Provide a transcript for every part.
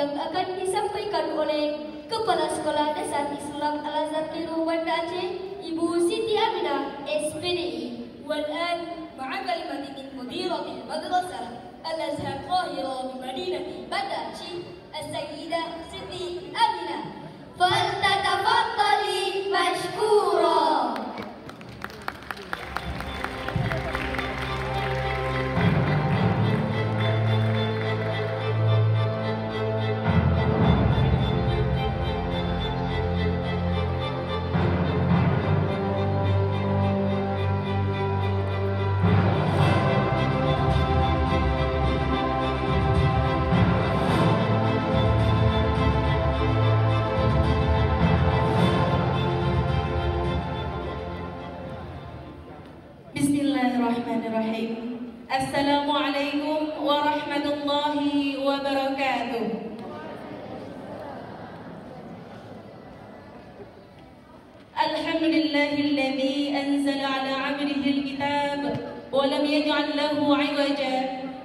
yang akan disampaikan oleh Kepala Sekolah Dasar Islam Al-Azhar Cairo Banda Aceh, Ibu Siti Aminah, SPDI. والآن مع كلمة من مديرة المدرسة الأزهر القاهرة بمدينة بanda Aceh السيدة سيتي أمينة، فلتتفضلي مشكورة. Bismillahirrahmanirrahim. Assalamualaikum warahmatullahi wabarakatuh. Alhamdulillahilladzi anzala ala 'abdihi al-kitab wa lam yaj'al lahu 'iwaja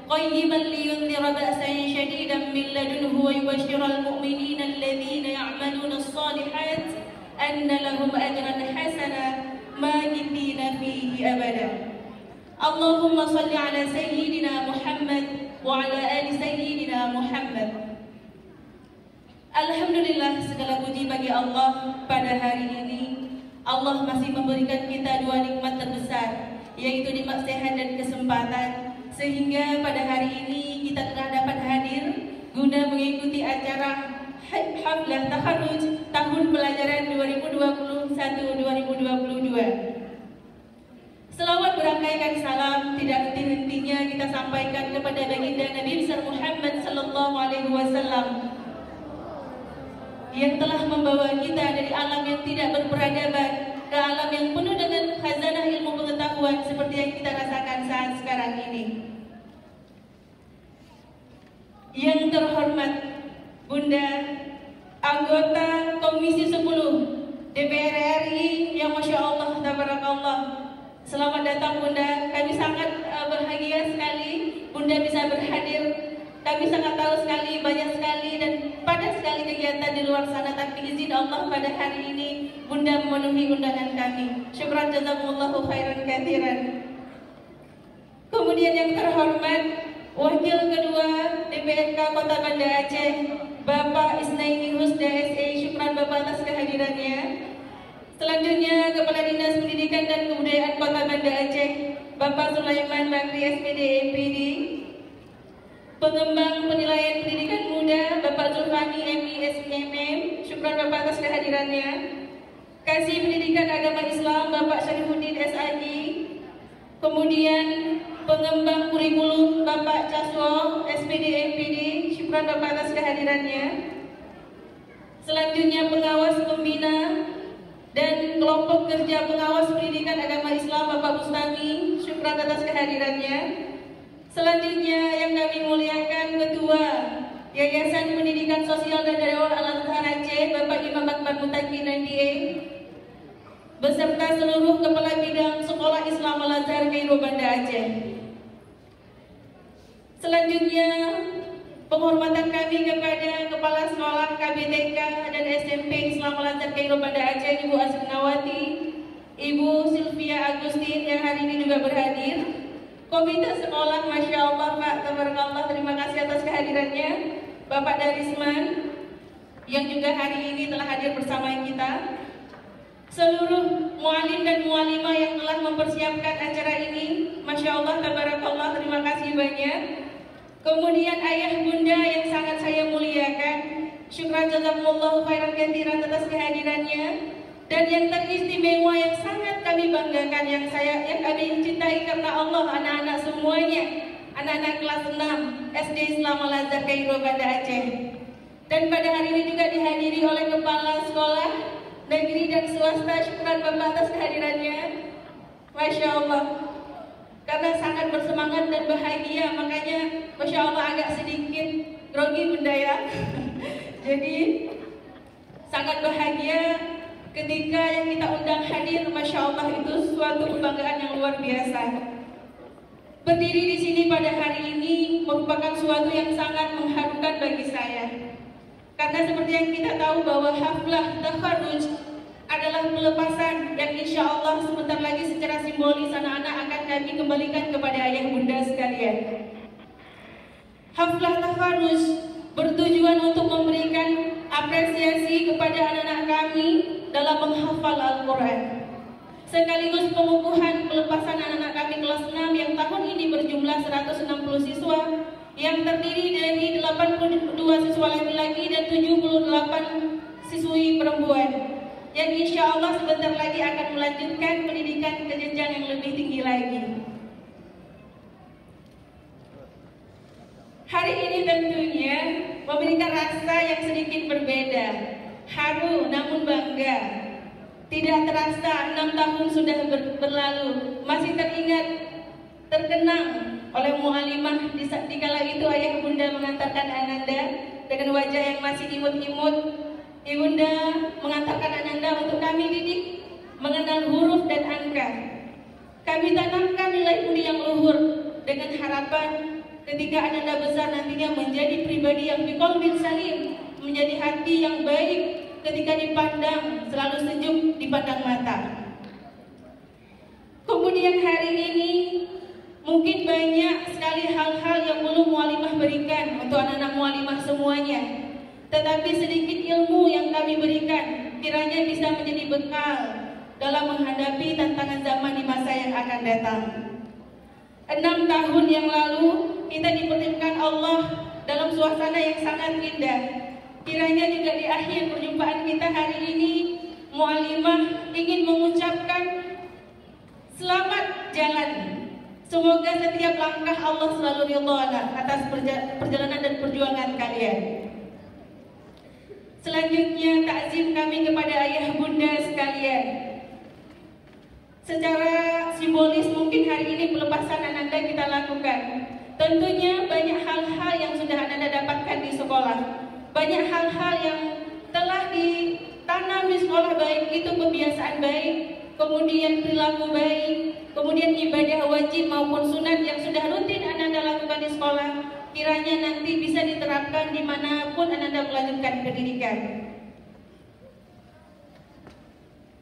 qayyiban liyunzira ba'san shadidan min ladunhu wa yubashshiral mu'minina alladhina ya'maluna as-salihat anna lahum ajran hasana magithina fihi abada. Allahumma salli ala sayyidina Muhammad wa ala ali sayyidina Muhammad. Alhamdulillah, segala puji bagi Allah. Pada hari ini Allah masih memberikan kita dua nikmat terbesar, yaitu nikmat sehat dan kesempatan, sehingga pada hari ini kita telah dapat hadir guna mengikuti acara Haflah Takharuj tahun pelajaran 2021-2022. Selawat berangkaikan salam tidak henti-hentinya kita sampaikan kepada baginda Nabi besar Muhammad sallallahu alaihi wasallam yang telah membawa kita dari alam yang tidak berperadaban ke alam yang penuh dengan khazanah ilmu pengetahuan seperti yang kita rasakan saat sekarang ini. Yang terhormat Bunda anggota Komisi 10 DPR RI yang Masya Allah tabarakallah. Selamat datang Bunda, kami sangat bahagia sekali Bunda bisa berhadir. Kami sangat tahu sekali, banyak sekali dan padat sekali kegiatan di luar sana, tapi izin Allah pada hari ini Bunda memenuhi undangan kami. Syukran jazakumullahu khairan katsiran. Kemudian yang terhormat Wakil Kedua DPRK Kota Banda Aceh, Bapak Isnaini Husda SE, syukran Bapak atas kehadirannya. Selanjutnya Kepala Dinas Pendidikan dan Kebudayaan Kota Banda Aceh, Bapak Sulaiman Bakri SPD MPD. Pengembang Penilaian Pendidikan Muda, Bapak Zulfani MISMM, syukran Bapak atas kehadirannya. Kasih Pendidikan Agama Islam, Bapak Syarifuddin SII. Kemudian Pengembang Kurikulum, Bapak Caswo SPD MPD, syukran Bapak atas kehadirannya. Selanjutnya Pengawas Pembina dan Kelompok Kerja Pengawas Pendidikan Agama Islam, Bapak Bustami, syukran atas kehadirannya. Selanjutnya yang kami muliakan Ketua Yayasan Pendidikan Sosial dan Dakwah Al-Azhar Aceh, Bapak Imam Akbar Mutaqi NDA, beserta seluruh Kepala Bidang Sekolah Islam Al-Azhar Cairo Banda Aceh. Selanjutnya penghormatan kami kepada Kepala Sekolah KBTK dan SMP Islam Al-Azhar Cairo Banda Aceh, Ibu Asnawati, Ibu Sylvia Agustin yang hari ini juga berhadir. Komite Sekolah, Masya Allah Pak, tabarakallah, terima kasih atas kehadirannya. Bapak Darisman yang juga hari ini telah hadir bersama kita. Seluruh mualim dan mualimah yang telah mempersiapkan acara ini, Masya Allah tabarakallah, terima kasih banyak. Kemudian ayah bunda yang sangat saya muliakan, syukran jazakumullahu khairan katsiran atas kehadirannya. Dan yang teristimewa yang sangat kami banggakan, yang kami cintai karena Allah, anak-anak semuanya, anak-anak kelas 6 SD Islam Al-Azhar Cairo Banda Aceh. Dan pada hari ini juga dihadiri oleh Kepala Sekolah Negeri dan Swasta, syukran Bapak atas kehadirannya. Masya Allah, karena sangat bersemangat dan bahagia, makanya Masya Allah agak sedikit grogi Bunda ya. Jadi sangat bahagia ketika yang kita undang hadir, Masya Allah, itu suatu kebanggaan yang luar biasa. Berdiri di sini pada hari ini merupakan suatu yang sangat mengharukan bagi saya. Karena seperti yang kita tahu bahwa haflah takharuj adalah pelepasan yang insya Allah sebentar lagi secara simbolis anak-anak akan kami kembalikan kepada ayah bunda sekalian. Haflah takharuj bertujuan untuk memberikan apresiasi kepada anak-anak kami dalam menghafal Al-Quran, sekaligus pengukuhan pelepasan anak-anak kami kelas 6 yang tahun ini berjumlah 160 siswa yang terdiri dari 82 siswa laki-laki dan 78 siswi perempuan yang insya Allah sebentar lagi akan melanjutkan pendidikan ke jenjang yang lebih tinggi lagi. Hari ini tentunya memberikan rasa yang sedikit berbeda, haru namun bangga. Tidak terasa 6 tahun sudah berlalu, masih teringat, terkenang oleh mu'alimah di kala itu ayah bunda mengantarkan Ananda dengan wajah yang masih imut-imut. Ibunda mengantarkan Ananda untuk kami didik mengenal huruf dan angka. Kami tanamkan nilai budi yang luhur dengan harapan ketika Ananda besar nantinya menjadi pribadi yang biqalbin salim, menjadi hati yang baik ketika dipandang, selalu sejuk dipandang mata. Kemudian hari ini mungkin banyak sekali hal-hal yang belum mualimah berikan untuk anak-anak mualimah semuanya. Tetapi sedikit ilmu yang kami berikan kiranya bisa menjadi bekal dalam menghadapi tantangan zaman di masa yang akan datang. 6 tahun yang lalu kita dipertemukan Allah dalam suasana yang sangat indah. Kiranya juga di akhir perjumpaan kita hari ini mualimah ingin mengucapkan selamat jalan. Semoga setiap langkah Allah selalu ridha atas perjalanan dan perjuangan kalian. Selanjutnya takzim kami kepada ayah bunda sekalian. Secara simbolis mungkin hari ini pelepasan Ananda kita lakukan. Tentunya banyak hal-hal yang sudah Ananda dapatkan di sekolah. Banyak hal-hal yang telah ditanam di sekolah, baik itu kebiasaan baik, kemudian perilaku baik, kemudian ibadah wajib maupun sunat yang sudah rutin Ananda lakukan di sekolah. Kiranya nanti bisa diterapkan dimanapun Ananda melanjutkan pendidikan.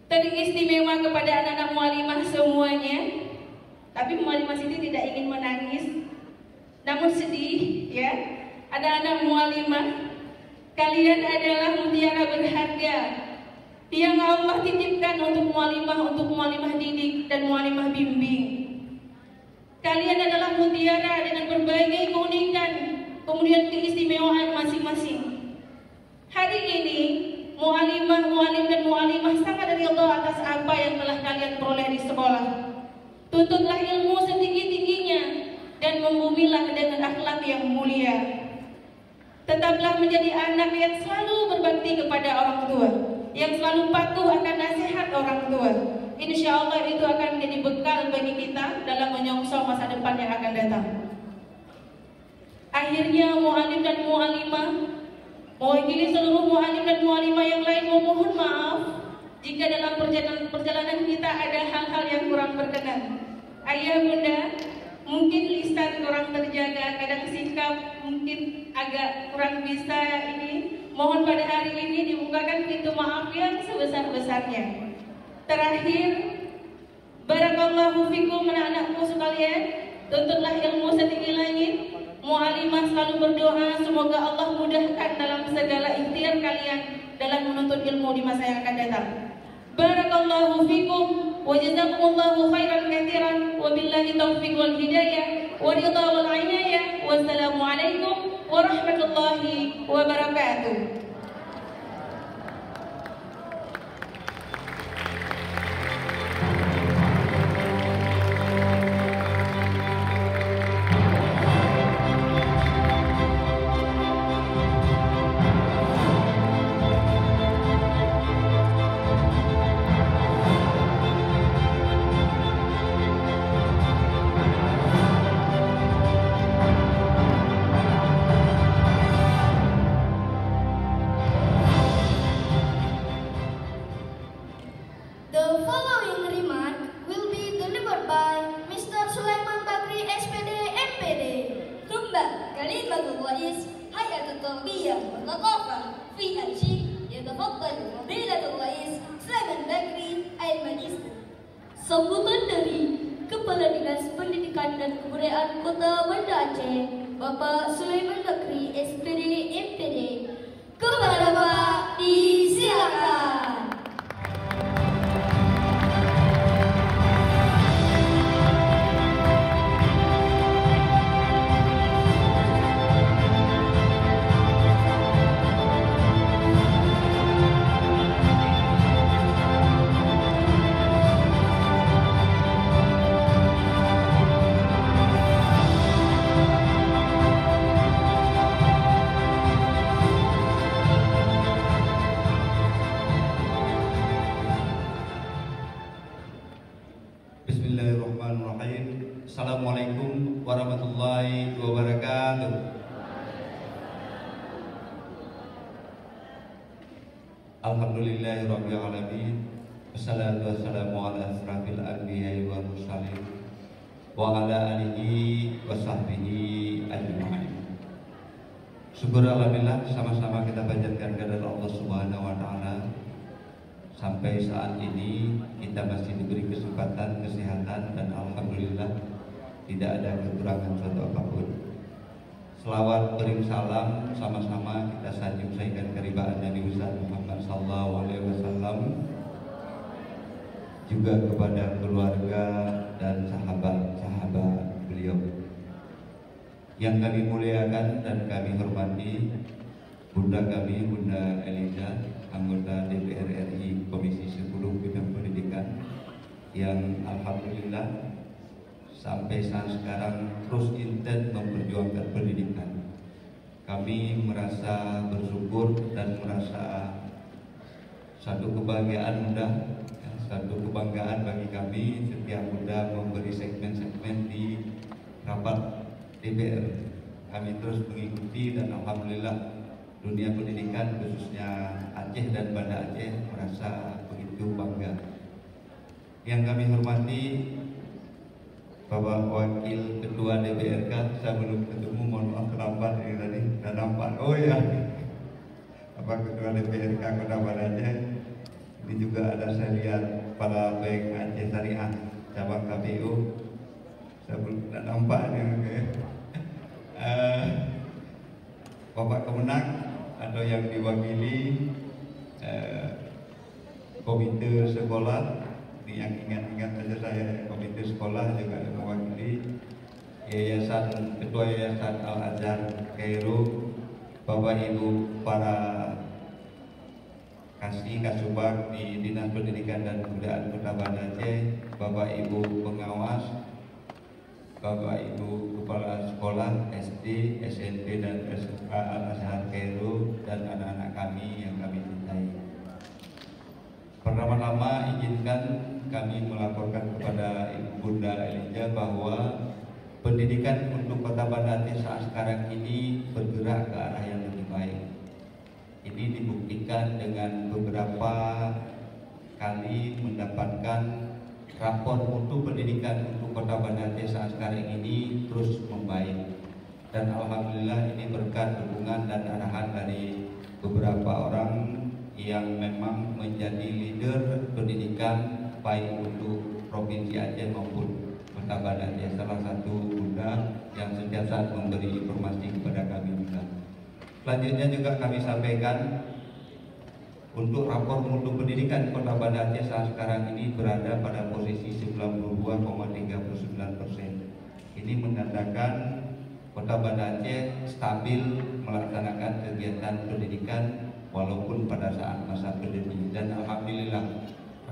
Teristimewa kepada anak-anak mualimah semuanya. Tapi mualimah Siti tidak ingin menangis, namun sedih ya. Anak-anak mualimah, kalian adalah mutiara berharga yang Allah titipkan untuk mualimah didik dan mualimah bimbing. Kalian adalah mutiara dengan berbagai keunikan, kemudian keistimewaan masing-masing. Hari ini mualim dan mualimah sangat ridha atas apa yang telah kalian peroleh di sekolah. Tuntutlah ilmu setinggi-tingginya dan membumilah dengan akhlak yang mulia. Tetaplah menjadi anak yang selalu berbakti kepada orang tua, yang selalu patuh akan nasihat orang tua. Insya Allah itu akan menjadi bekal bagi kita dalam menyongsong masa depan yang akan datang. Akhirnya mualim dan mualimah mewakili seluruh mualim dan mualimah yang lain memohon maaf jika dalam perjalanan kita ada hal-hal yang kurang berkenan. Ayah bunda, mungkin lisan kurang terjaga, kadang sikap mungkin agak kurang bisa ini. Mohon pada hari ini dibukakan pintu maaf yang sebesar-besarnya. Terakhir, barakallahu fikum anak-anakku sekalian, tuntutlah ilmu setinggi langit. Mualimah selalu berdoa semoga Allah mudahkan dalam segala ikhtiar kalian dalam menuntut ilmu di masa yang akan datang. Barakallahu fikum wa jazakumullahu khairan katsiran wa billahi taufiq wal hidayah wa ridha wal inayah. Wassalamualaikum warahmatullahi wabarakatuh. في أنشي يتفضل فضيلة الرئيس سليمان Bakri Al-Majismu. Sambutan dari Kepala Dinas Pendidikan dan Kebudayaan Kota Banda Aceh, Bapak Sulaiman Bakri, SPD MPD. Kepada Bapak disilakan. Bismillahirrahmanirrahim. Assalamualaikum warahmatullahi wabarakatuh. Alhamdulillahirabbil alamin. Wassalatu wassalamu ala asrafil anbiya'i wal mursalin wa ala alihi wa sahbihi ajma'in. Syukur alhamdulillah, sama-sama kita panjatkan kehadirat Allah Subhanahu wa taala. Sampai saat ini kita masih diberi kesempatan, kesehatan, dan alhamdulillah tidak ada kekurangan suatu apapun. Selawat beri salam sama-sama kita sampaikan keribaan Nabi Muhammad SAW, juga kepada keluarga dan sahabat-sahabat beliau. Yang kami muliakan dan kami hormati Bunda kami, Bunda Eliza, anggota DPR RI Komisi 10 Bidang Pendidikan, yang alhamdulillah sampai saat sekarang terus intens memperjuangkan pendidikan. Kami merasa bersyukur dan merasa satu kebahagiaan Bunda, satu kebanggaan bagi kami setiap Bunda memberi segmen-segmen di rapat DPR. Kami terus mengikuti dan alhamdulillah dunia pendidikan khususnya Aceh dan Banda Aceh merasa begitu bangga. Yang kami hormati Bapak Wakil Ketua DPRK, saya belum ketemu, mohon maaf terlambat ini tadi, sudah nampak. Oh ya, Bapak Ketua DPRK Kota Banda Aceh. Ini juga ada saya lihat Kepala Bank Aceh Syariah cabang KPU. Saya belum nampak ini. Bapak Kemenang atau yang diwakili komite sekolah, ini yang ingat-ingat saja saya, komite sekolah juga yang mewakili Yayasan, Ketua Yayasan Al-Azhar Kairo, Bapak Ibu para Kasubag di Dinas Pendidikan dan Kebudayaan Kota Banda Aceh, Bapak Ibu pengawas, Bapak Ibu Kepala Sekolah SD, SMP, dan SMA Al-Azhar Kairo, dan anak-anak kami yang kami cintai. Pertama-tama izinkan kami melaporkan kepada Ibu Bunda Eliza bahwa pendidikan untuk Kota Banda Aceh saat sekarang ini bergerak ke arah yang lebih baik. Ini dibuktikan dengan beberapa kali mendapatkan rapor mutu pendidikan untuk Kota Banda Aceh saat sekarang ini terus membaik, dan alhamdulillah ini berkat dukungan dan arahan dari beberapa orang yang memang menjadi leader pendidikan baik untuk Provinsi Aceh maupun Kota Banda Aceh. Salah satu Bunda yang setiap saat memberi informasi kepada kami juga. Selanjutnya juga kami sampaikan untuk rapor mutu pendidikan Kota Banda Aceh saat sekarang ini berada pada posisi 92,39%. Ini menandakan Kota Banda Aceh stabil melaksanakan kegiatan pendidikan walaupun pada saat masa pandemi. Dan alhamdulillah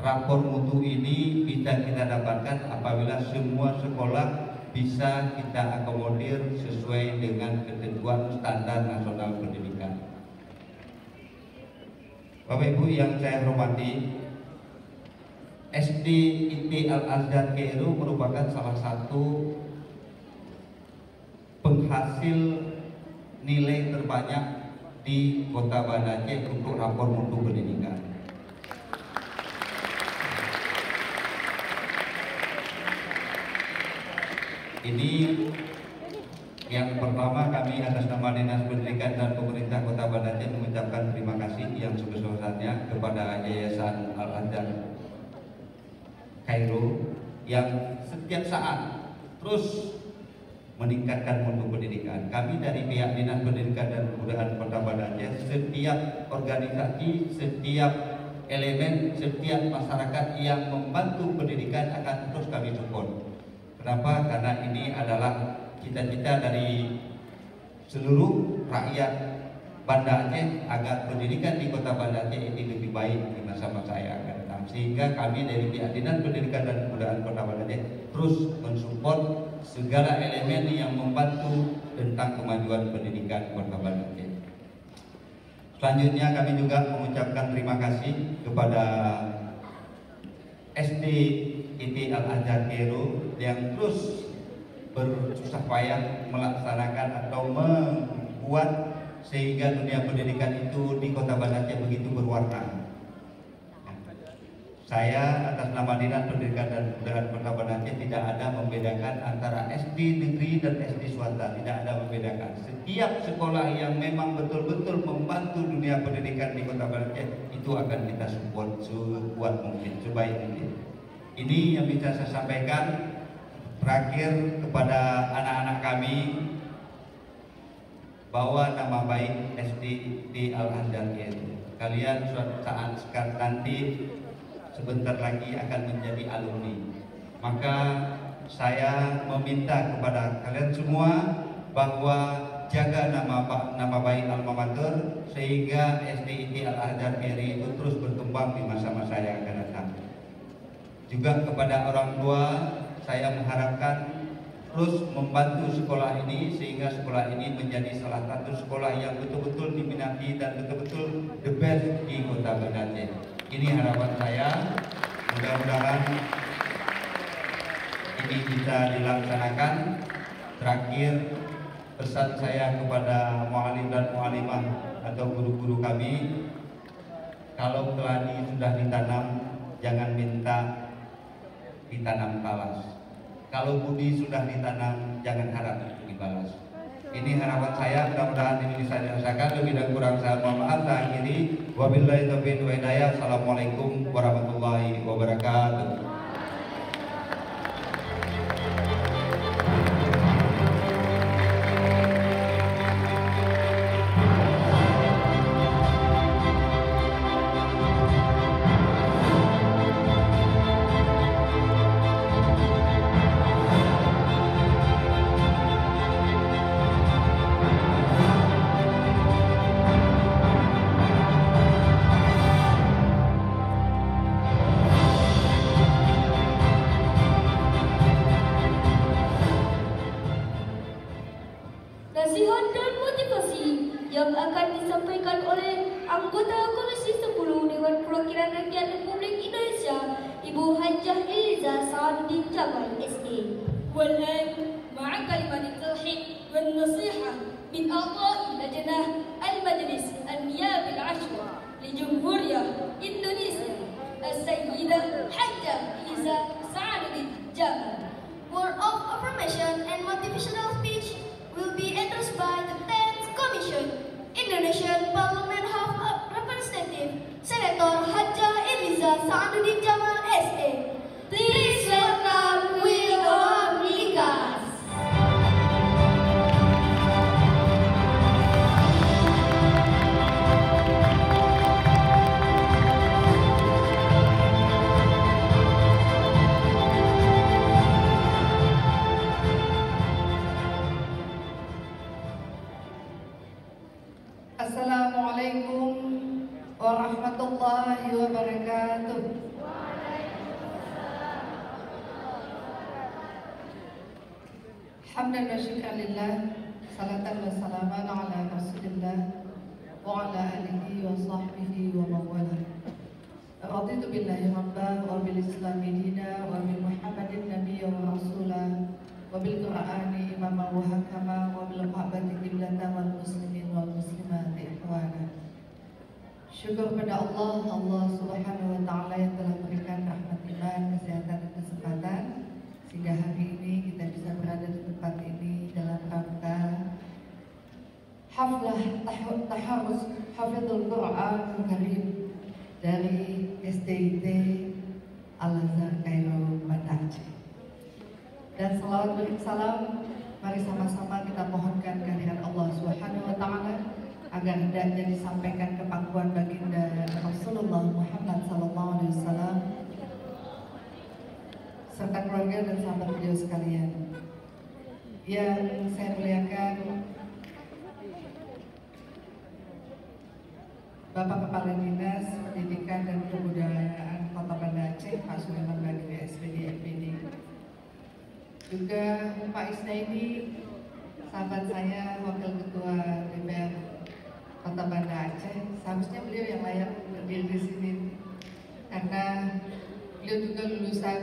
rapor mutu ini bisa kita dapatkan apabila semua sekolah bisa kita akomodir sesuai dengan ketentuan standar nasional pendidikan. Bapak Ibu yang saya hormati, SD IT Al-Azhar Kairo merupakan salah satu penghasil nilai terbanyak di Kota Banda Aceh untuk rapor mutu pendidikan. Ini Yang pertama, kami atas nama Dinas Pendidikan dan Pemerintah Kota Banda Aceh mengucapkan terima kasih yang sebesar-besarnya kepada Yayasan Al-Azhar Kairo yang setiap saat terus meningkatkan mutu pendidikan. Kami dari pihak Dinas Pendidikan dan Kebudayaan Kota Banda Aceh, setiap organisasi, setiap elemen, setiap masyarakat yang membantu pendidikan akan terus kami support. Kenapa? Karena ini adalah cita-cita dari seluruh rakyat Banda Aceh agar pendidikan di Kota Banda Aceh ini lebih baik di masa-masa yang akan datang. Sehingga kami dari pihak Dinas Pendidikan dan Kebudayaan Kota Banda Aceh terus mensupport segala elemen yang membantu tentang kemajuan pendidikan Kota Banda Aceh. Selanjutnya kami juga mengucapkan terima kasih kepada SD IT Al-Azhar Kairo yang terus bersusah payah melaksanakan atau membuat sehingga dunia pendidikan itu di Kota Banda Aceh begitu berwarna. Saya atas nama Dinas Pendidikan dan Kebudayaan Kota Banda Aceh tidak ada membedakan antara SD negeri dan SD swasta, tidak ada membedakan. Setiap sekolah yang memang betul-betul membantu dunia pendidikan di Kota Banda Aceh itu akan kita support sekuat mungkin, sebaik mungkin. Ini yang bisa saya sampaikan. Terakhir kepada anak-anak kami, bawa nama baik SD di Al-Azhar Kairo. Kalian suatu saat nanti sebentar lagi akan menjadi alumni. Maka saya meminta kepada kalian semua bahwa jaga nama baik alma mater sehingga SDIT Al-Azhar Kairo itu terus berkembang di masa-masa yang akan datang. Juga kepada orang tua, saya mengharapkan terus membantu sekolah ini sehingga sekolah ini menjadi salah satu sekolah yang betul-betul diminati dan betul-betul the best di Kota Banda Aceh. Ini harapan saya, mudah-mudahan ini bisa dilaksanakan. Terakhir, pesan saya kepada mu'alim dan mu'alimah atau guru-guru kami, kalau keladi sudah ditanam, jangan minta ditanam talas. Kalau budi sudah ditanam, jangan harap itu dibalas. Ini harapan saya, mudah-mudahan ini bisa dirasakan. Lebih dan kurang saya mohon maaf. Saya akhiri. Wabillahi taufiq wal hidayah. Assalamualaikum warahmatullahi wabarakatuh. Nasihat dan motivasi yang akan disampaikan oleh anggota Komisi 10 Dewan Perwakilan Rakyat Republik Indonesia, Ibu Hajjah Eliza Sa'aduddin Jamal SE. والآن مع كلمة التوحيد والنصيحة من أعضاء لجنة المجلس النيابي العشرة لجمهورية إندونيسيا السيدة حجة إليزا سعادudin Jamal. Word of affirmation and motivational speech will be addressed by the 10th Commission, Indonesian Parliament House of Representative, Senator Hajjah Eliza Sa'aduddin Jamal SE. Please welcome William Likas. Assalamualaikum warahmatullahi wabarakatuh. Hamdan wa syukran lillah, salatan wa salaman ala rasulillah wa ala alihi wa sahbihi wa mawala. Raditu billahi rabba wa bil islami dina wa bil muhammadin nabiyya wa rasulah wa bil qur'ani imama wa hakama wa bil mahabbati qiblata wal muslimin wal muslimati ikhwana. Syukur pada Allah subhanahu wa ta'ala yang telah memberikan rahmat iman, kesehatan dan kesempatan sehingga hari ini kita bisa berada di tempat ini dalam rangka haflah taharus hafizul Quran Karim dari SDIT Al-Azhar Kairo Banda Aceh. Dan salawat salam, mari sama-sama kita mohonkan kehadiran Allah Subhanahu wa taala agar hendaknya disampaikan ke pangkuan baginda Rasulullah Muhammad sallallahu alaihi wasallam serta keluarga dan sahabat beliau sekalian. Yang saya muliakan Bapak Kepala Dinas Pendidikan dan Kebudayaan Kota Banda Aceh, Pak Sulaiman Badri SPD MPD. Juga Pak Isnaini, sahabat saya, Wakil Ketua DPR Kota Banda Aceh. Seharusnya beliau yang layak berdiri di sini karena beliau juga lulusan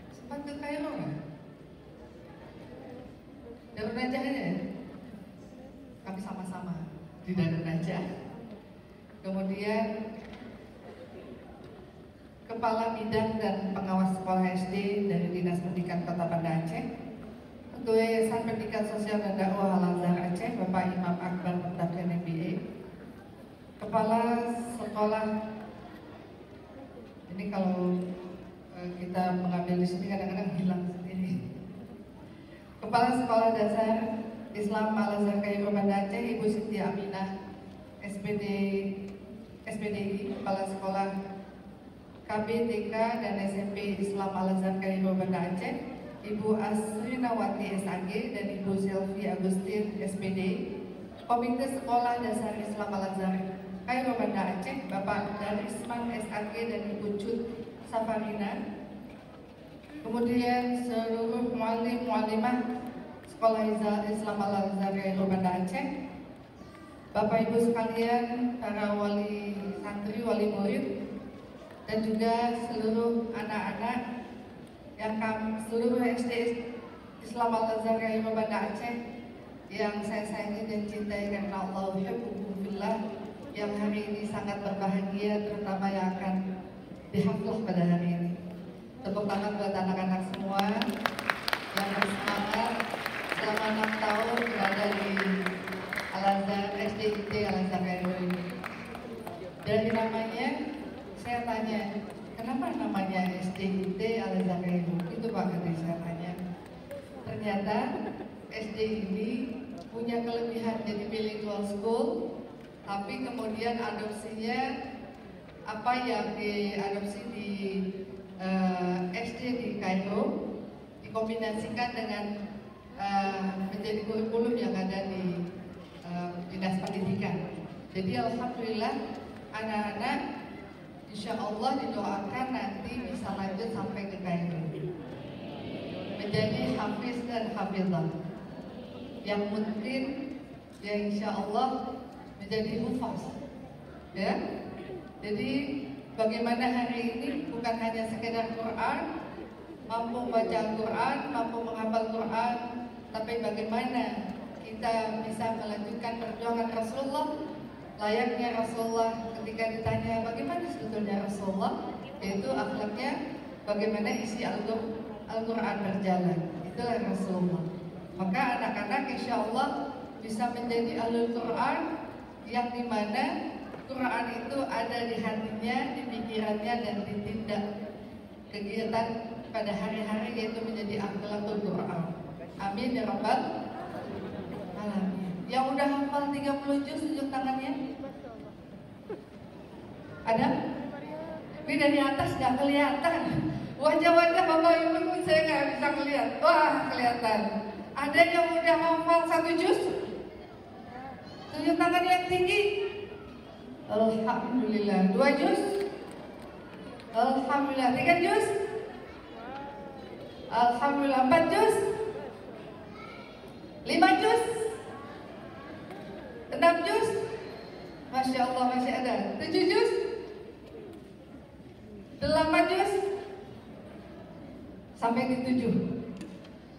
sempat ke Kairo nggak? Darun Najah ya? Kami sama-sama di Darun Najah. Kemudian Kepala Bidang dan Pengawas Sekolah SD dari Dinas Pendidikan Kota Banda Aceh. Ketua Yayasan Pendidikan Sosial dan Dakwah Al-Azhar Aceh, Bapak Imam Akbar Mutakin MBA. Kepala Sekolah, ini kalau kita mengambil di sini kadang-kadang hilang sendiri. Kepala Sekolah Dasar Islam Al-Azhar Kairo Banda Aceh, Ibu Siti Aminah, SPDI, Kepala Sekolah KB, TK, dan SMP Islam Al-Azhar Kairo Banda Aceh, Ibu Asrinawati SAG, dan Ibu Selvi Agustin SPD. Komite Sekolah Dasar Islam Al-Azhar Kairo Banda Aceh, Bapak Darisman SAG dan Ibu Cut Safarina. Kemudian seluruh muallim muallimah Sekolah Islam Al-Azhar Kairo Banda Aceh, Bapak Ibu sekalian, para wali santri, wali murid, dan juga seluruh anak-anak yang seluruh SD Islam Al-Azhar Kairo Banda Aceh yang saya sayangi dan cintai karena Allah Alhamdulillah, yang hari ini sangat berbahagia, terutama yang akan dihaflah pada hari ini. Tepuk tangan buat anak-anak semua yang bersemangat selama 6 tahun berada di Al-Azhar SDIT Al-Azhar Kairo ini. Dari namanya saya tanya, kenapa namanya SDIT Al-Azhar Kairo? Itu Pak Kadri saya tanya. Ternyata SD ini punya kelebihan jadi bilingual school, tapi kemudian adopsinya apa yang diadopsi di SD di Kairo dikombinasikan dengan menjadi kurikulum yang ada di Dinas Pendidikan. Jadi alhamdulillah anak-anak insya Allah didoakan nanti bisa lanjut sampai ke Kairo menjadi hafiz dan hafizah yang mungkin ya insya Allah menjadi hufaz ya. Jadi bagaimana hari ini bukan hanya sekedar Quran, mampu baca Al-Quran, mampu menghafal Quran, tapi bagaimana kita bisa melanjutkan perjuangan Rasulullah layaknya Rasulullah ketika ditanya bagaimana sebetulnya Rasulullah, yaitu akhlaknya bagaimana isi Al-Quran berjalan, itulah Rasulullah. Maka anak-anak insya Allah bisa menjadi ahlul Quran yang dimana Quran itu ada di hatinya, di pikirannya, dan ditindak kegiatan pada hari-hari, yaitu menjadi akhlakul Quran. Amin ya rabbal alamin. Yang udah hafal 30 juz tunjuk tangannya. Ada? Ini dari atas nggak kelihatan. Wajah-wajah Bapak Ibu saya nggak bisa melihat. Wah kelihatan. Ada yang udah hafal 1 juz? Tunjuk tangan yang tinggi. Alhamdulillah. 2 juz? Alhamdulillah. 3 juz? Alhamdulillah. 4 juz? 5 juz? 6 juz? Masya Allah masih ada. 7 juz? 8 juz? Sampai di 7.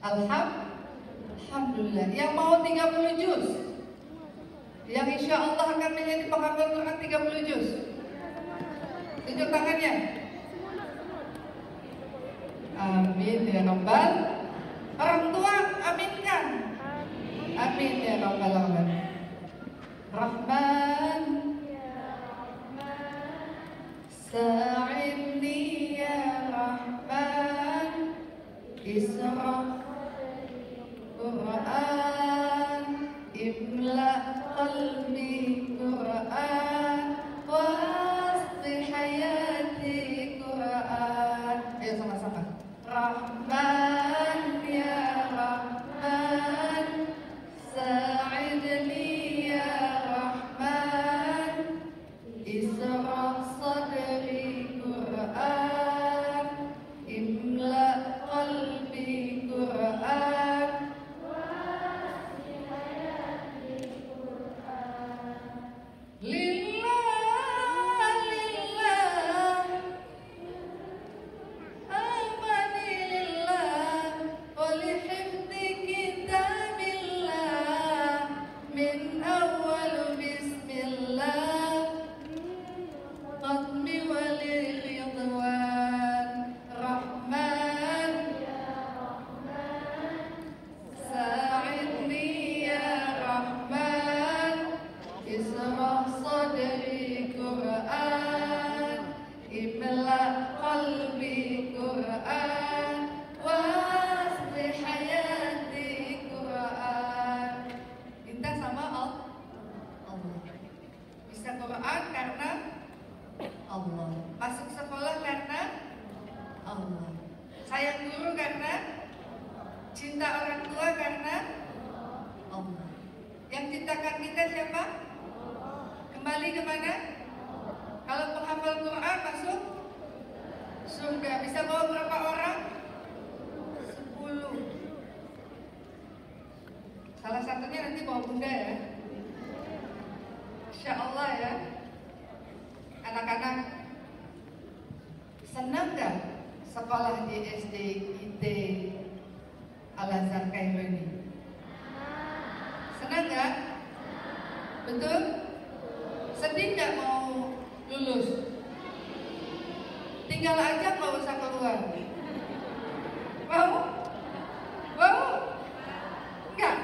Alhamdulillah. Yang mau 30 juz, yang insya Allah akan menjadi penghafal Quran 30 juz, tunjuk tangannya. Amin ya rabbal. Orang tua aminkan. Amin ya rabbal alamin. Rahman sa'idni ya Rahman, Isra Quran, imla qalbi Quran, wasli hayati Quran. Ayo sama-sama. Rahman ya Rahman, sa'idni ya Rahman, Isra sadri Quran, imla qalbi Quran, wasli hayati Quran. Lillah, lillah, amani lillah, wa lihifdi kitabillah, min awal bismillah, qadmi waliridwan. Rahman sa'idni ya Rahman, Isra sadri Quran, imla qalbi Quran, wasli hayati Quran. Minta sama Allah. Bisa Quran karena Allah. Masuk sekolah karena Allah. Sayang guru karena cinta orang tua karena Allah. Yang ciptakan kita siapa? Kembali kemana? Kalau penghafal Quran masuk surga. Bisa bawa berapa orang? 10. Salah satunya nanti bawa bunda ya. Insya Allah ya. Anak-anak senang gak sekolah di SD IT Al-Azhar Kairo ini? Senang gak? Betul? Sedih gak mau lulus? Tinggal aja gak usah keluar. Mau? Mau? Enggak?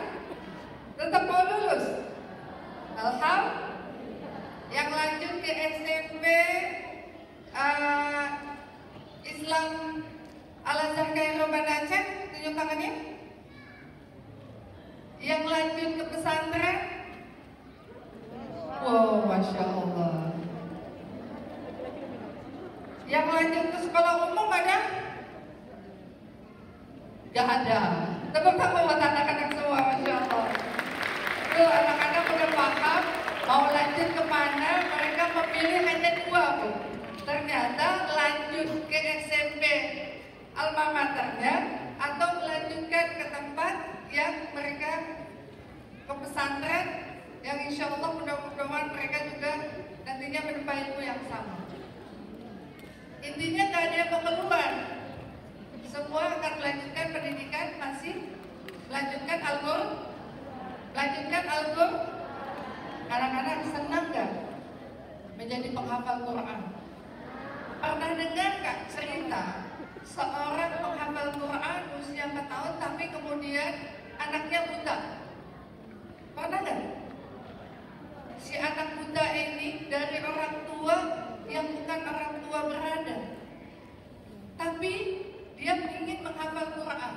Tetap mau lulus? Alhamdulillah. Yang lanjut ke SMP Islam Al-Azhar Kairo Banda Aceh, tunjuk tangannya. Yang lanjut ke pesantren, wow, Masya Allah. Yang lanjut ke sekolah umum ada? Gak ada. Tepuk tangan buat anak-anak semua, Masya Allah. Tuh, anak-anak udah paham mau lanjut kemana, mereka memilih hanya 2 Bu. Ternyata lanjut ke SMP alma maternya atau melanjutkan ke tempat yang mereka ke pesantren yang insya Allah mudah-mudahan mereka juga nantinya menimba ilmu yang sama. Intinya gak ada yang mau keluar, semua akan melanjutkan pendidikan, masih melanjutkan Al-Qur'an. Anak-anak senang gak menjadi penghafal Quran? Pernah dengar gak cerita seorang penghafal Quran usia 4 tahun tapi kemudian anaknya buta? Pernah gak? Si anak buta ini dari orang tua yang bukan orang tua berada, tapi dia ingin menghafal Quran.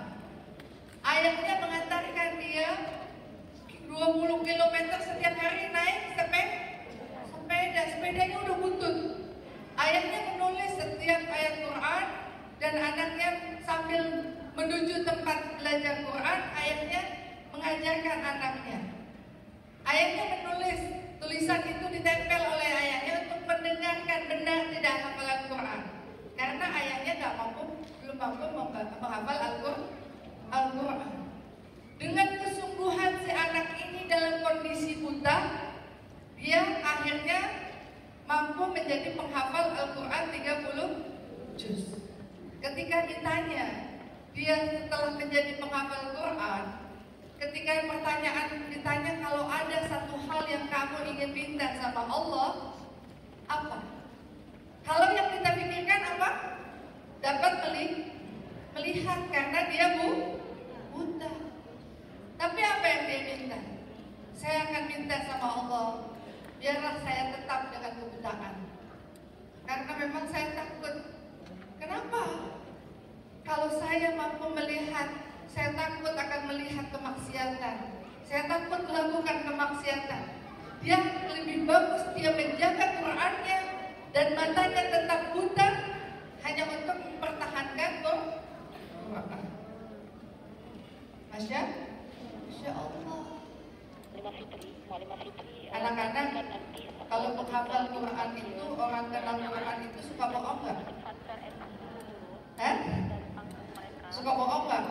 Ayahnya mengantarkan dia 20 km setiap hari naik sepedanya udah butut. Ayahnya menulis setiap ayat Quran dan anaknya sambil menuju tempat belajar Quran, ayahnya mengajarkan anaknya. Ayahnya menulis, tulisan itu ditempel oleh ayahnya untuk mendengarkan benar tidak hafalan Quran. Karena ayahnya belum mampu menghafal Al-Quran. Dengan kesungguhan si anak ini dalam kondisi buta, dia akhirnya mampu menjadi penghafal Al-Quran 30 juz. Ketika ditanya, dia setelah menjadi penghafal Quran, ketika pertanyaan ditanya kalau ada satu hal yang kamu ingin minta sama Allah, apa? Kalau yang kita pikirkan apa? Dapat melihat karena dia buta. Tapi apa yang dia minta? Saya akan minta sama Allah, biarlah saya tetap dengan kebutaan. Karena memang saya takut. Kenapa? Kalau saya mampu melihat, saya takut akan melihat kemaksiatan. Saya takut melakukan kemaksiatan. Dia lebih bagus dia menjaga Qurannya dan matanya tetap buta hanya untuk mempertahankan Quran. Masya Allah. Anak-anak, kalau menghafal Quran itu, orang kenal Quran itu suka bohong nggak? Suka bohong nggak?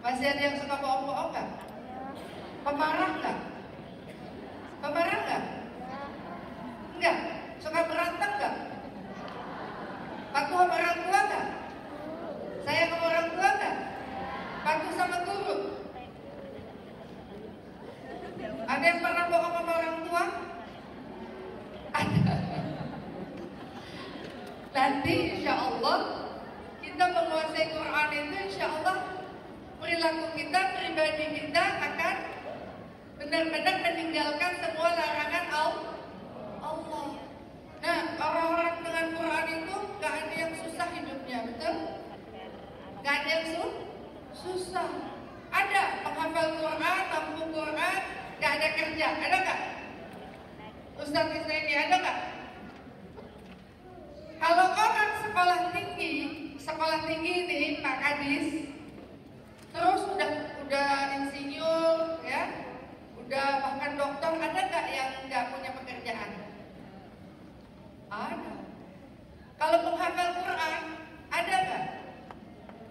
Masih ada yang suka bohong-bohong nggak? Pemarah nggak? Pemarah nggak? Enggak. Suka berantem nggak? Patuh sama orang tua nggak? Sayang sama orang tua nggak? Patuh sama guru? Ada yang pernah bohong sama orang tua? Ada. Nanti insya Allah kita menguasai Quran itu, insya Allah perilaku kita, pribadi kita akan benar-benar meninggalkan semua larangan Allah. Nah, orang-orang dengan Quran itu gak ada yang susah hidupnya, betul? Gak ada yang susah. Ada penghafal Quran, mampu Quran, gak ada kerja, ada gak? Ustaz ini ada gak? Kalau orang sekolah tinggi ini Pak Kadis, terus udah insinyur ya, udah bahkan dokter, ada gak yang gak punya pekerjaan? Ada. Kalau penghafal Quran, ada gak?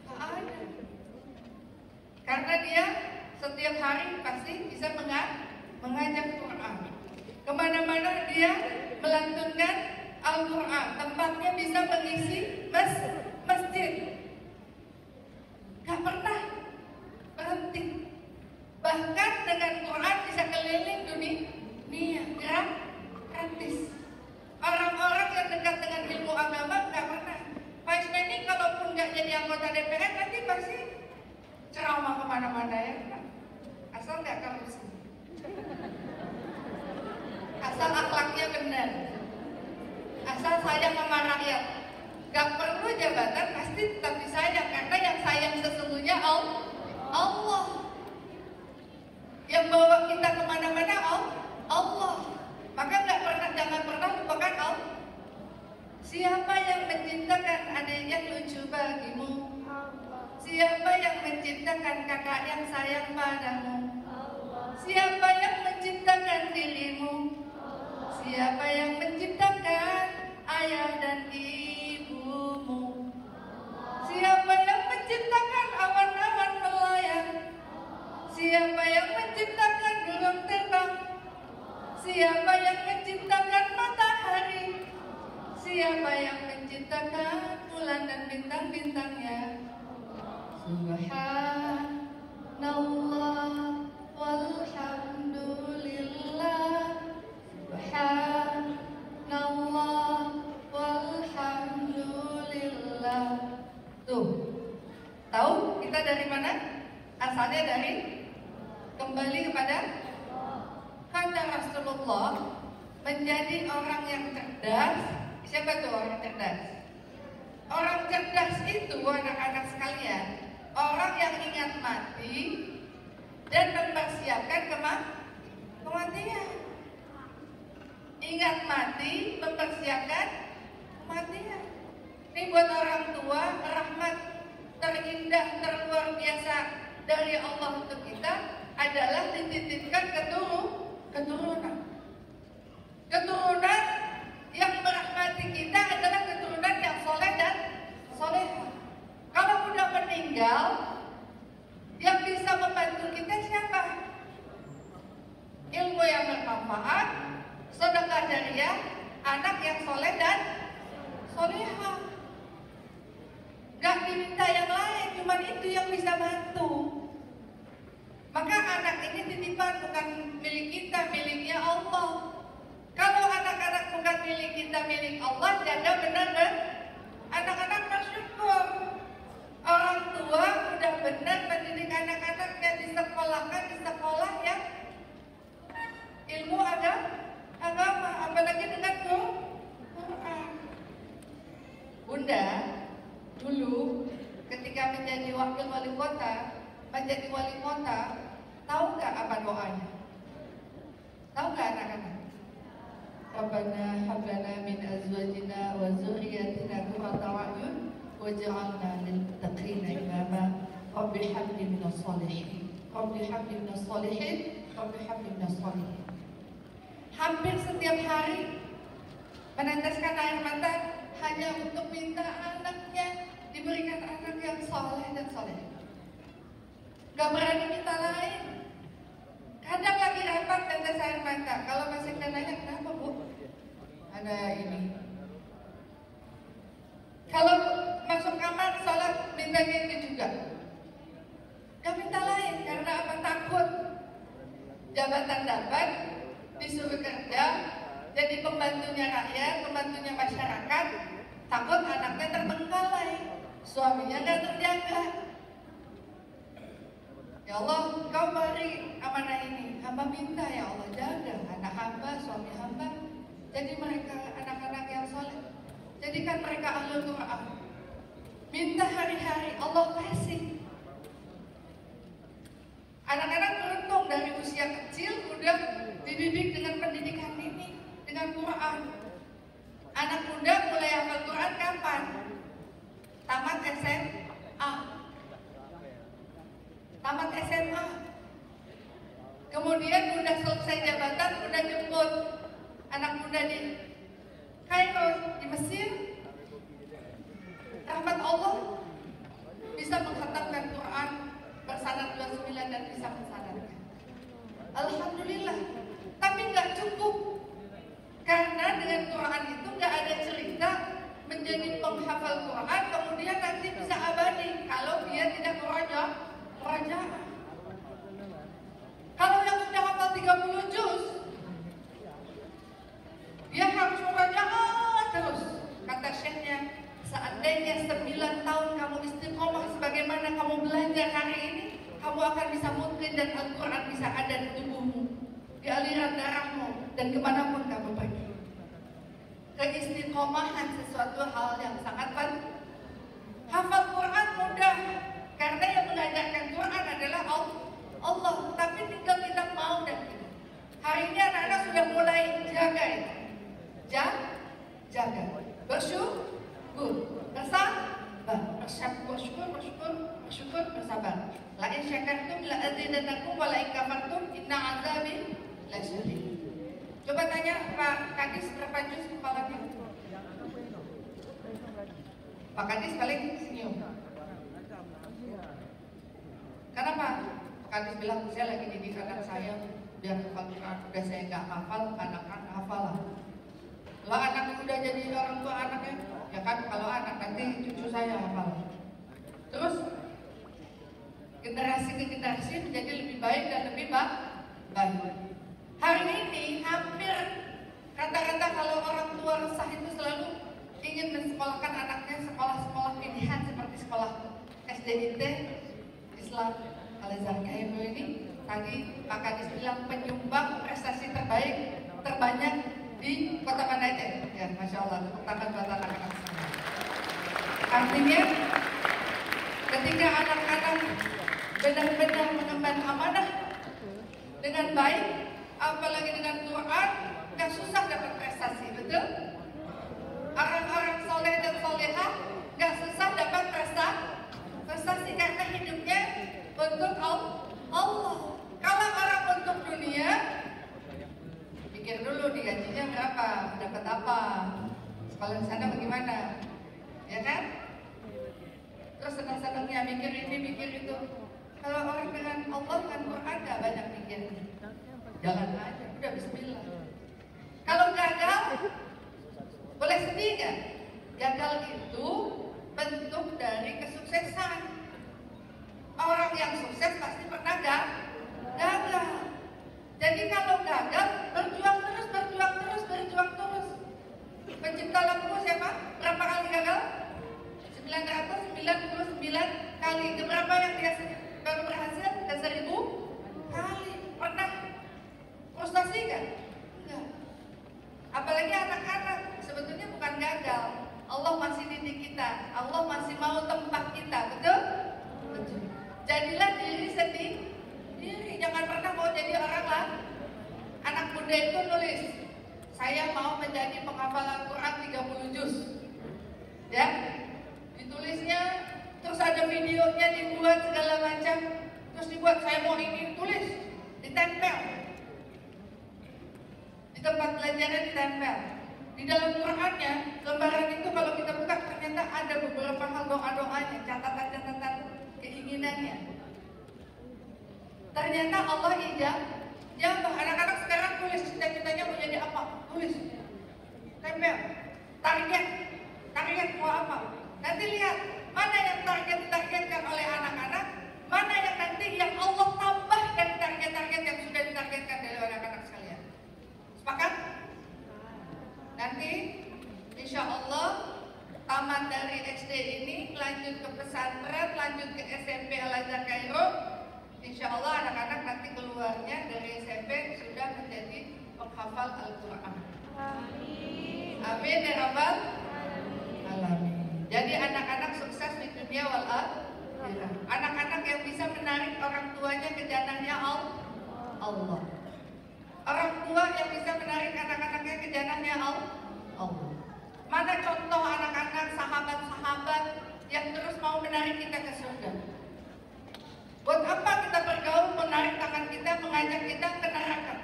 Ada. Karena dia setiap hari pasti bisa mengajak Quran. Kemana-mana dia melantunkan Al-Quran. Tempatnya bisa mengisi masjid. Gak pernah berhenti. Bahkan dengan Quran bisa keliling dunia gratis. Orang-orang yang dekat dengan ilmu agama gak pernah. Pak Ismail kalaupun gak jadi anggota DPR nanti pasti ceramah kemana-mana ya. Asal gak korupsi, asal akhlaknya benar, asal sayang sama rakyat. Gak perlu jabatan, pasti tetap disayang. Karena yang sayang sesungguhnya Allah. Yang bawa kita kemana-mana Allah. Maka jangan pernah lupakan Allah. Siapa yang menciptakan adik yang lucu bagimu? Siapa yang menciptakan kakak yang sayang padamu? Siapa yang menciptakan dirimu? Siapa yang menciptakan ayah dan ibumu? Siapa yang menciptakan awan-awan melayang? Siapa yang menciptakan burung terbang? Siapa yang menciptakan matahari? Siapa yang menciptakan bulan dan bintang-bintangnya? Subhanallah walhamdulillah. Subhanallah walhamdulillah. Tuh, tahu kita dari mana? Asalnya dari kembali kepada kata Rasulullah, menjadi orang yang cerdas. Siapa tuh orang cerdas? Orang cerdas itu anak-anak sekalian, orang yang ingat mati dan mempersiapkan kematian. Ingat mati, mempersiapkan kematian. Ini buat orang tua, rahmat terindah, terluar biasa dari Allah untuk kita adalah dititipkan keturunan. Keturunan yang merahmati kita adalah keturunan yang soleh dan soleha. Kalau udah meninggal, yang bisa membantu kita siapa? Ilmu yang bermanfaat, sedekah jariyah, anak yang soleh dan soleha. Gak diminta yang lain, cuma itu yang bisa bantu. Maka anak ini titipan, bukan milik kita, miliknya Allah. Kalau anak-anak bukan milik kita, milik Allah, jaga benar kan? Anak-anak bersyukur. Orang tua udah benar mendidik anak-anaknya, disekolahkan pernah jadi wali kota, tahu nggak apa doanya? Tahu nggak anak-anak? Rabbana hab lana min azwajina wa dzurriyyatina qurrata a'yun waj'alna lil muttaqina imama. Rabbi habli minas sholihin. Rabbi habli minas sholihin. Rabbi habli minas sholihin. Hampir setiap hari meneteskan air mata hanya untuk minta anaknya diberikan anak yang soleh dan soleh. Gak berani minta lain. Kadang lagi rapat tetes air mata. Kalau masih nanya, kenapa bu? Ada ini. Kalau masuk kamar sholat mintanya itu juga. Gak minta lain karena apa? Takut jabatan dapat, disuruh kerja, jadi pembantunya rakyat, pembantunya masyarakat. Takut anaknya terbengkalai, suaminya gak terjaga. Ya Allah, Kau beri amanah ini. Hamba minta ya Allah, jaga anak hamba, suami hamba. Jadi mereka anak-anak yang soleh. Jadikan mereka ahlul Quran. Minta hari-hari, Allah kasih. Anak-anak beruntung dari usia kecil udah dididik dengan pendidikan ini, dengan Quran. Anak muda mulai hafal Quran kapan? Tamat SMA. Tamat SMA. Kemudian udah selesai jabatan, udah jemput anak muda di Kairo, di Mesir. Rahmat Allah bisa mengkhatamkan Quran bersanad 29 dan bisa mensanadkan. Alhamdulillah. Tapi nggak cukup. Karena dengan Quran itu nggak ada cerita menjadi penghafal Quran kemudian nanti bisa abadi kalau dia tidak murajaah. Kalau yang sudah hafal 30 juz, dia harus murajaah terus. Kata syekhnya, seandainya 9 tahun kamu istiqomah sebagaimana kamu belajar hari ini, kamu akan bisa mungkin dan Al-Quran bisa ada di tubuhmu, di aliran darahmu, dan kemanapun kamu pergi. Keistiqomahan sesuatu hal yang sangat penting. Hafal Quran mudah, karena yang mengajarkan Quran adalah Allah. Tapi tinggal kita mau dan tidak. Hari ini anak-anak sudah mulai jaga itu. Jaga. Bersyukur, bersyukur, bersabar. La in syakartum la azidannakum wa la in kafartum inna azabi lasyadid. Coba tanya Pak Kadis berapa juz kepalanya? Pak Kadis paling senyum. Kenapa? Pak Kadis bilang, saya lagi didik anak saya biar hafal Quran. Udah saya nggak hafal, anak-anak hafal lah. Kalau anak udah jadi orang tua anaknya, ya kan kalau anak nanti cucu saya hafal. Terus generasi ke generasi menjadi lebih baik dan lebih baik. Hari ini hampir rata-rata kalau orang tua resah itu selalu ingin mensekolahkan anaknya sekolah-sekolah pilihan seperti sekolah SDIT Islam Al-Azhar Kairo ini. Tadi Pak Kadis bilang penyumbang prestasi terbanyak di Kota Banda Aceh. Ya, Masya Allah, tepuk tangan buat anak-anak semua. Artinya ketika anak-anak benar-benar mengemban amanah dengan baik, apalagi dengan Quran, gak susah dapat prestasi, betul? Orang-orang soleh dan solehah gak susah dapat prestasi karena hidupnya untuk Allah. Kalau orang untuk dunia, pikir dulu nih gajinya berapa, dapat apa, sekolah di sana bagaimana, ya kan? Terus senang-senangnya mikir ini, mikir itu. Kalau orang dengan Allah, dengan Quran gak banyak mikir. Jalan aja, udah bismillah. Kalau gagal, boleh sedih gak? Gagal itu bentuk dari kesuksesan. Orang yang sukses pasti pernah gagal. Jadi kalau gagal, berjuang terus. Pencipta lampu siapa? Berapa kali gagal? 999 kali. Berapa yang dia baru berhasil? Dan 1000 kali. Pernah frustasi kan? Enggak. Apalagi anak-anak, sebetulnya bukan gagal. Allah masih didik kita. Allah masih mau tempat kita, betul? Betul. jadilah diri sendiri, jangan pernah mau jadi orang lah. Anak muda itu nulis, saya mau menjadi penghafal Al-Quran 30 juz, ya, ditulisnya, terus ada videonya dibuat segala macam, terus dibuat saya mau ini, tulis, ditempel di tempat belajarnya, ditempel di dalam Qurannya. Lembaran itu kalau kita buka ternyata ada beberapa hal doa-doanya, catatan-catatan keinginannya. Ternyata Allah ijabah. Anak-anak sekarang tulis cita-citanya mau jadi apa, tulis, tempel, target mau apa. Nanti lihat mana yang ditargetkan oleh anak-anak, mana yang nanti yang Allah tambah dari target-target yang sudah ditargetkan dari anak-anak sekalian. Sepakat? Nanti insya Allah tamat dari SD ini lanjut ke pesantren, lanjut ke SMP Al-Azhar Kairo. Insya Allah anak-anak nanti keluarnya dari SMP sudah menjadi penghafal Al-Quran. Amin ya Rabbal Alamin. Jadi anak-anak sukses di dunia wal akhirah. Anak-anak yang bisa menarik orang tuanya ke janahnya Allah. Orang tua yang bisa menarik anak-anaknya ke janahnya Allah. Mana contoh anak-anak sahabat-sahabat yang terus mau menarik kita ke surga? Buat apa kita bergaul, menarik tangan kita, mengajak kita ke neraka?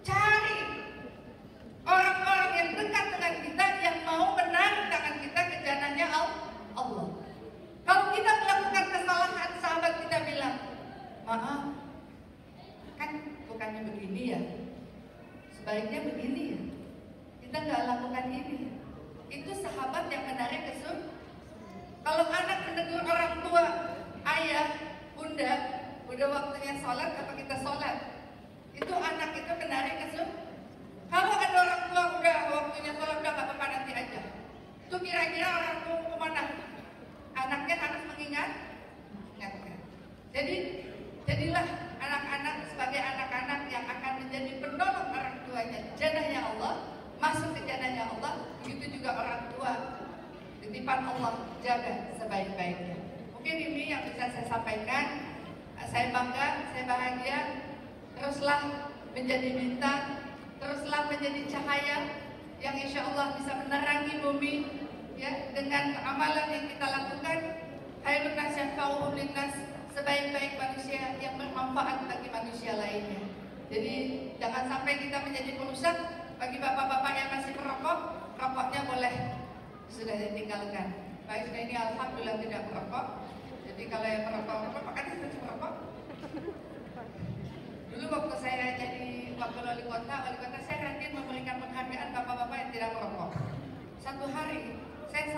Cari orang-orang yang dekat dengan kita yang mau menarik tangan kita ke janahnya Allah. Kalau kita melakukan kesalahan, sahabat kita bilang, maaf, kan bukannya begini ya, sebaiknya begini ya, kita nggak lakukan ini. Itu sahabat yang menarik ke surga. Kalau anak menegur orang tua, ayah, bunda, udah waktunya sholat, apa kita sholat? Itu anak itu menarik ke surga. Kalau ada orang tua udah waktunya sholat, udah gak apa-apa nanti aja. Itu kira-kira orang tua kemana? Anaknya harus mengingatkan. Jadilah anak-anak sebagai anak-anak yang akan menjadi penolong orang tuanya. Janahnya Allah, masuk ke janahnya Allah. Begitu juga orang tua, titipan Allah, jaga sebaik-baiknya. Mungkin ini yang bisa saya sampaikan. Saya bangga, saya bahagia. Teruslah menjadi bintang, teruslah menjadi cahaya yang insya Allah bisa menerangi bumi, ya, dengan amalan yang kita lakukan. Khairun nas yanfa'uhum linnas, sebaik-baik manusia yang bermanfaat bagi manusia lainnya. Jadi jangan sampai kita menjadi perusak. Bagi bapak-bapak yang masih merokok, rokoknya boleh sudah ditinggalkan. Baik, sudah ini alhamdulillah tidak merokok. Jadi kalau yang merokok, makanya saya merokok. Dulu waktu saya jadi wakil wali kota saya rajin memberikan penghargaan bapak-bapak yang tidak merokok. Satu hari saya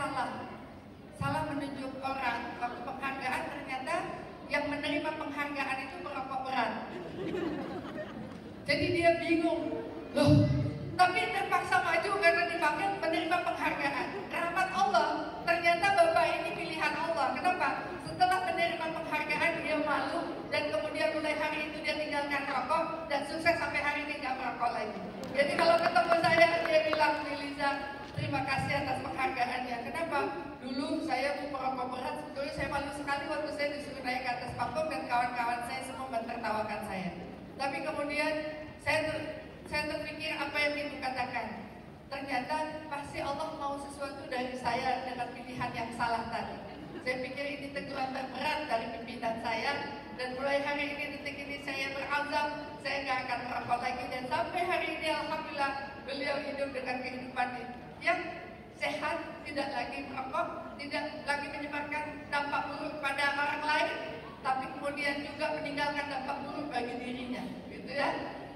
salah menunjuk orang waktu penghargaan, ternyata yang menerima penghargaan itu merokok berat. Jadi dia bingung, loh, tapi terpaksa maju karena dipanggil menerima penghargaan. Rahmat Allah, ternyata bapak ini pilihan Allah. Kenapa? Setelah menerima penghargaan dia malu dan kemudian mulai hari itu dia tinggalkan rokok dan sukses sampai hari ini nggak merokok lagi. Jadi kalau ketemu saya dia bilang, Liza, terima kasih atas penghargaannya. Kenapa? Dulu saya merokok berat, sebetulnya saya malu sekali waktu saya disuruh naik ke atas panggung dan kawan-kawan saya semua menertawakan saya. Tapi kemudian saya terpikir apa yang ibu katakan. Ternyata pasti Allah mau sesuatu dari saya dengan pilihan yang salah tadi. Saya pikir ini teguran terberat dari pimpinan saya, dan mulai hari ini, detik ini saya berazam, saya nggak akan merokok lagi. Dan sampai hari ini alhamdulillah beliau hidup dengan kehidupan yang sehat, tidak lagi merokok, tidak lagi menyebarkan dampak buruk pada orang lain, tapi kemudian juga meninggalkan dampak buruk bagi dirinya, gitu ya.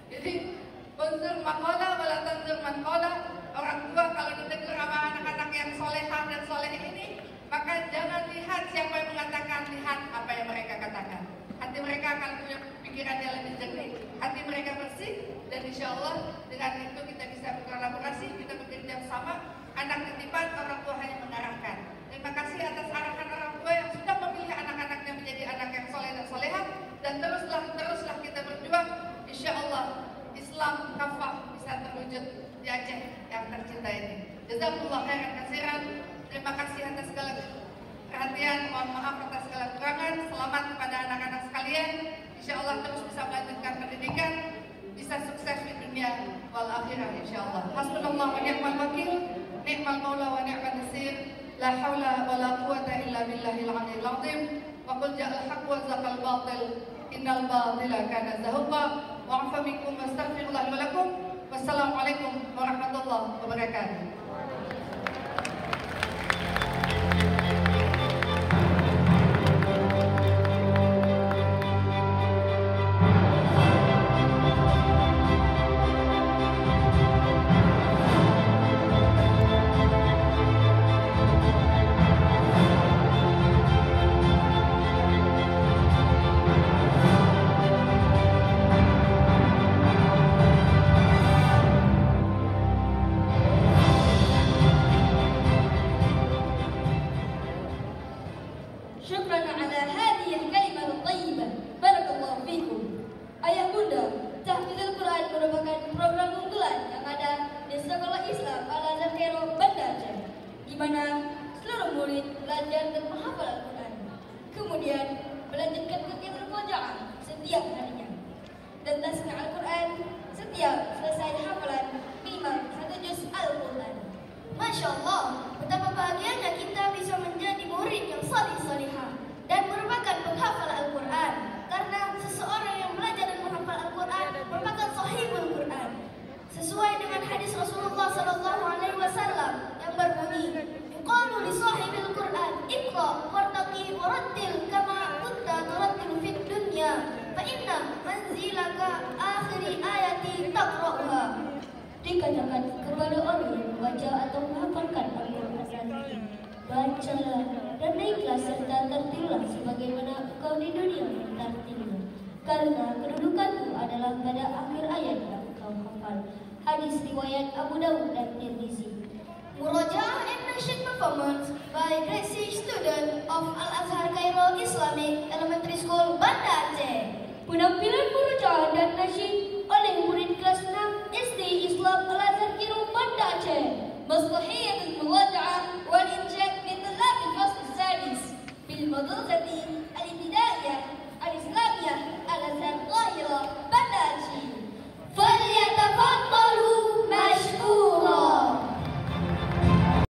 Jadi unzur maqala wala tanzur man qala. Orang tua kalau ditegur sama anak-anak yang solehah dan soleh ini, maka jangan lihat siapa yang mengatakan, lihat apa yang mereka katakan. Hati mereka akan punya pikiran yang lebih jernih, hati mereka bersih, dan insya Allah dengan itu kita bisa berkolaborasi, kita bekerja bersama. Anak titipan, orang tua hanya mengarahkan. Terima kasih atas arahan orang tua yang sudah memilih anak-anaknya menjadi anak yang soleh dan solehah, dan teruslah kita berjuang. Insya Allah Islam kafah bisa terwujud di Aceh yang tercinta ini. Jazakumullah khairan katsiran. Terima kasih atas segala perhatian, mohon maaf atas segala kekurangan. Selamat kepada anak-anak sekalian. Insya Allah terus bisa melanjutkan pendidikan, bisa sukses di dunia wal akhirah insya Allah. Hasbunallah wa ni'mal wakil, ni'mal maula wa ni'mal nasir. La haula wa la quwata illa billahil aliyyil azim. Wa qul ja'al haqq wa zaqal batil. Innal batila kana zahuqa. Wa'afa minkum wastaghfirullah wa lakum. Wassalamualaikum warahmatullahi wabarakatuh. Syukran ala hadhihi al-kalimah al-thayyibah. Barakallahu fikum. Ayah bunda, Tahfidzul Quran merupakan program unggulan yang ada di Sekolah Islam Al-Azhar Kairo, Banda Aceh, di mana seluruh murid belajar dan menghafal Al-Quran. Kemudian melanjutkan kegiatan murojaah setiap harinya dan tasbih Al-Quran setiap selesai hafalan minimal 1 juz Al-Quran. Masya Allah, betapa bahagianya kita bisa menjadi murid yang salih-salihah dan merupakan penghafal Al-Quran. Karena seseorang yang belajar dan menghafal Al-Quran merupakan sahibul Quran. Sesuai dengan hadis Rasulullah SAW yang berbunyi, "Qalu li sahibil Quran, iqra wartaqi warattil kama kunta turattilu fid dunya, fa inna manzilaka akhiri ayati taqra'uha." Dikatakan kepada orang yang membaca atau menghafalkan Al-Quran, bacalah dan naiklah serta tertilulah sebagaimana engkau di dunia tertilu, karena kedudukanmu adalah pada akhir ayat yang engkau hafal. Hadis riwayat Abu Dawud dan Tirmizi. Murojaah and Nasheed performance by grade 6 student of Al-Azhar Kairo Islamic Elementary School, Banda Aceh. Penampilan murojaah dan nasyid oleh murid kelas 6 SD Islam Al-Azhar Kairo, Banda Aceh. Mustahil